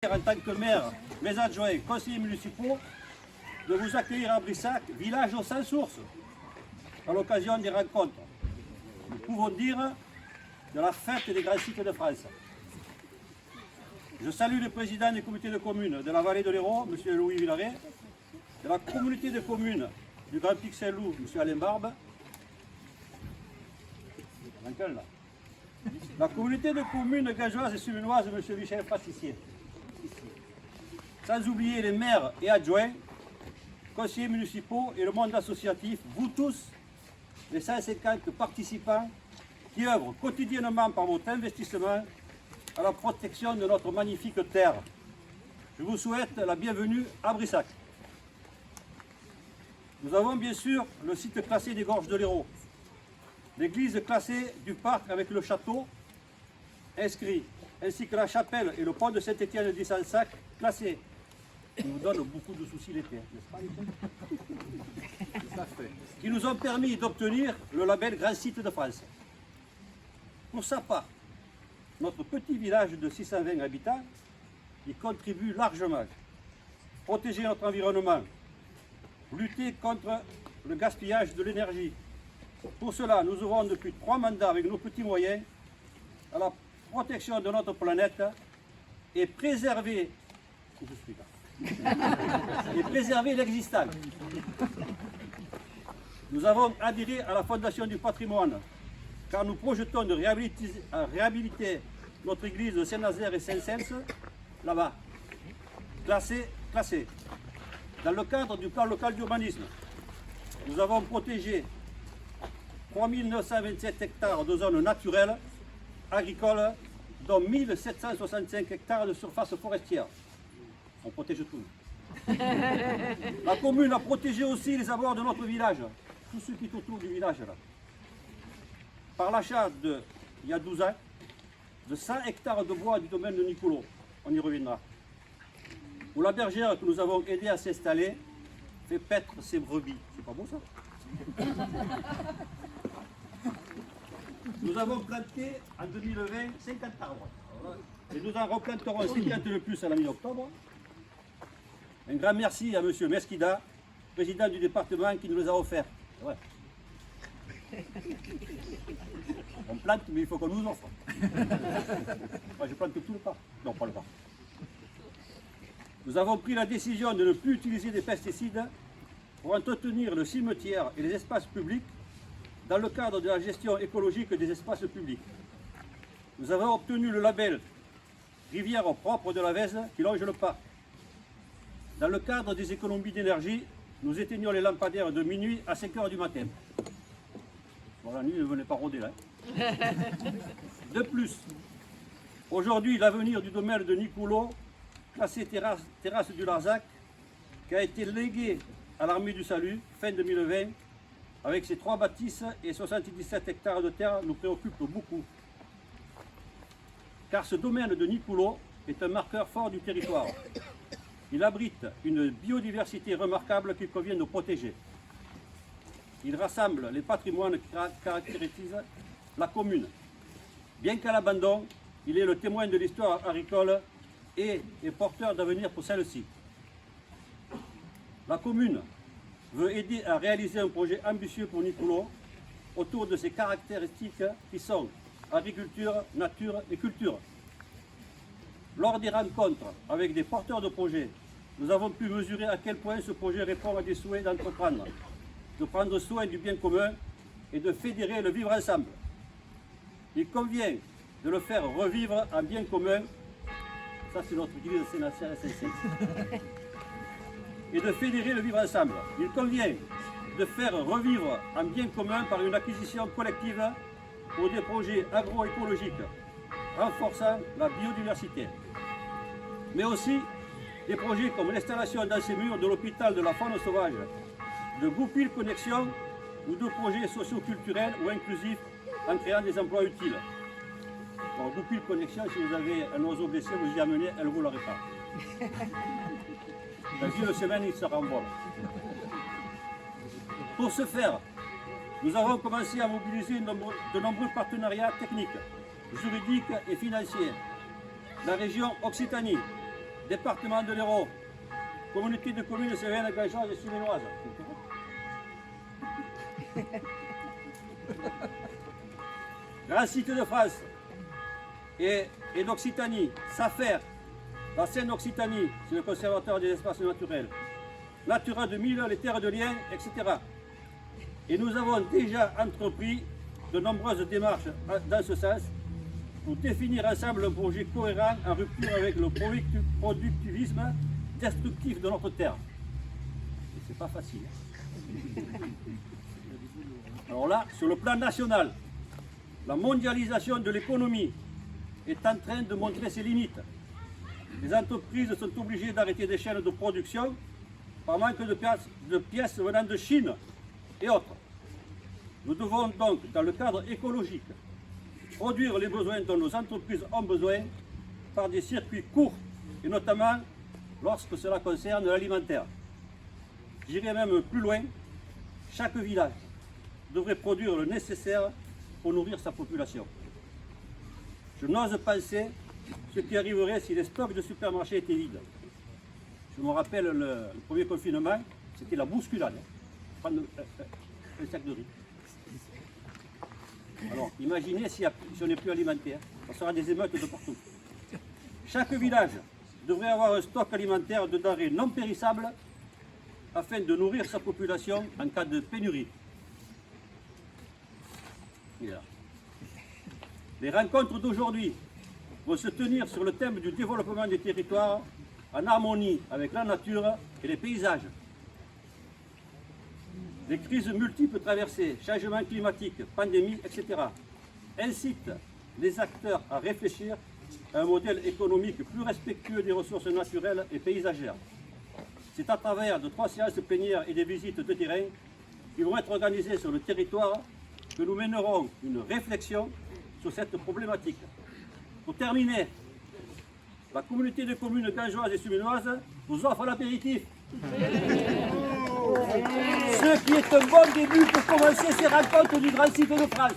En tant que maire, mes adjoints, conseillers municipaux, de vous accueillir à Brissac, village aux 100 sources, à l'occasion des rencontres. Nous pouvons dire de la fête des grands sites de France. Je salue le président du comité de communes de la vallée de l'Hérault, M. Louis Villaret, de la communauté de communes du Grand Pic Saint-Loup, M. Alain Barbe, la communauté de communes gageoises et suminoises, M. Michel Pastissier. Sans oublier les maires et adjoints, conseillers municipaux et le monde associatif, vous tous, les 150 participants qui œuvrent quotidiennement par votre investissement à la protection de notre magnifique terre. Je vous souhaite la bienvenue à Brissac. Nous avons bien sûr le site classé des Gorges de l'Hérault, l'église classée du parc avec le château inscrit, ainsi que la chapelle et le pont de Saint-Étienne d'Issansac classés. Qui nous donne beaucoup de soucis l'été, n'est-ce pas l'été ? Qui nous ont permis d'obtenir le label Grand Site de France. Pour sa part, notre petit village de 620 habitants y contribue largement. Protéger notre environnement, lutter contre le gaspillage de l'énergie. Pour cela, nous œuvrons depuis 3 mandats avec nos petits moyens à la protection de notre planète et préserver l'existant. Nous avons adhéré à la Fondation du patrimoine car nous projetons de réhabiliter notre église de Saint-Nazaire et Saint-Cels, là-bas, classée. Dans le cadre du plan local d'urbanisme, nous avons protégé 3927 hectares de zones naturelles, agricoles, dont 1765 hectares de surface forestière. On protège tout. La commune a protégé aussi les abords de notre village, tous ceux qui sont autour du village là. Par l'achat il y a 12 ans, de 100 hectares de bois du domaine de Nicolo. On y reviendra. Où la bergère que nous avons aidé à s'installer fait paître ses brebis. C'est pas beau ça? Nous avons planté en 2020 50 arbres. Et nous en replanterons 50 de plus à la mi-octobre. Un grand merci à M. Mesquida, président du département, qui nous les a offerts. Ouais. On plante, mais il faut qu'on nous offre. Moi, je plante tout le parc. Non, pas le parc. Nous avons pris la décision de ne plus utiliser des pesticides pour entretenir le cimetière et les espaces publics dans le cadre de la gestion écologique des espaces publics. Nous avons obtenu le label Rivière propre de la Vèze qui longe le parc. Dans le cadre des économies d'énergie, nous éteignons les lampadaires de minuit à 5 h du matin. Bon, la nuit ne venait pas rôder là. De plus, aujourd'hui, l'avenir du domaine de Nicolo, classé terrasse du Larzac, qui a été légué à l'armée du salut fin 2020, avec ses 3 bâtisses et 77 hectares de terre, nous préoccupe beaucoup. Car ce domaine de Nicolo est un marqueur fort du territoire. Il abrite une biodiversité remarquable qu'il convient de protéger. Il rassemble les patrimoines qui caractérisent la commune. Bien qu'à l'abandon, il est le témoin de l'histoire agricole et est porteur d'avenir pour celle-ci. La commune veut aider à réaliser un projet ambitieux pour Nicolo autour de ses caractéristiques qui sont agriculture, nature et culture. Lors des rencontres avec des porteurs de projets, nous avons pu mesurer à quel point ce projet répond à des souhaits d'entreprendre, de prendre soin du bien commun et de fédérer le vivre ensemble. Il convient de le faire revivre en bien commun, ça c'est notre église de Saint-Nazaire et Saint-Cels, et de fédérer le vivre ensemble. Il convient de faire revivre en bien commun par une acquisition collective pour des projets agroécologiques renforçant la biodiversité, mais aussi des projets comme l'installation dans ces murs de l'hôpital de la faune sauvage, de Goupil Connexion ou de projets socio-culturels ou inclusifs en créant des emplois utiles. Bon, Goupil Connexion, si vous avez un oiseau blessé, vous y amenez, elle vous le répare. Dans une semaine, il sera en vol. Pour ce faire, nous avons commencé à mobiliser de nombreux partenariats techniques, juridiques et financiers. La région Occitanie, département de l'Hérault, communauté de communes Cévennes, Gangeoise et Suminoise. Grand site de France et d'Occitanie, SAFER, la Seine-Occitanie, c'est le conservateur des espaces naturels, Natura 2000, les terres de liens, etc. Et nous avons déjà entrepris de nombreuses démarches dans ce sens pour définir ensemble un projet cohérent en rupture avec le productivisme destructif de notre terre. Et c'est pas facile. Alors là, sur le plan national, la mondialisation de l'économie est en train de montrer ses limites. Les entreprises sont obligées d'arrêter des chaînes de production par manque de pièces venant de Chine et autres. Nous devons donc, dans le cadre écologique, produire les besoins dont nos entreprises ont besoin par des circuits courts et notamment lorsque cela concerne l'alimentaire. J'irai même plus loin, chaque village devrait produire le nécessaire pour nourrir sa population. Je n'ose penser ce qui arriverait si les stocks de supermarchés étaient vides. Je me rappelle le premier confinement, c'était la bousculade. Prendre un sac de riz. Alors, imaginez si on n'est plus alimentaire, on sera des émeutes de partout. Chaque village devrait avoir un stock alimentaire de denrées non périssables afin de nourrir sa population en cas de pénurie. Les rencontres d'aujourd'hui vont se tenir sur le thème du développement des territoires en harmonie avec la nature et les paysages. Les crises multiples traversées, changements climatiques, pandémies, etc. incitent les acteurs à réfléchir à un modèle économique plus respectueux des ressources naturelles et paysagères. C'est à travers de 3 séances plénières et des visites de terrain qui vont être organisées sur le territoire que nous mènerons une réflexion sur cette problématique. Pour terminer, la communauté de communes gangeoises et suminoises vous offre l'apéritif. Ce qui est un bon début pour commencer ces rencontres du grand site de France.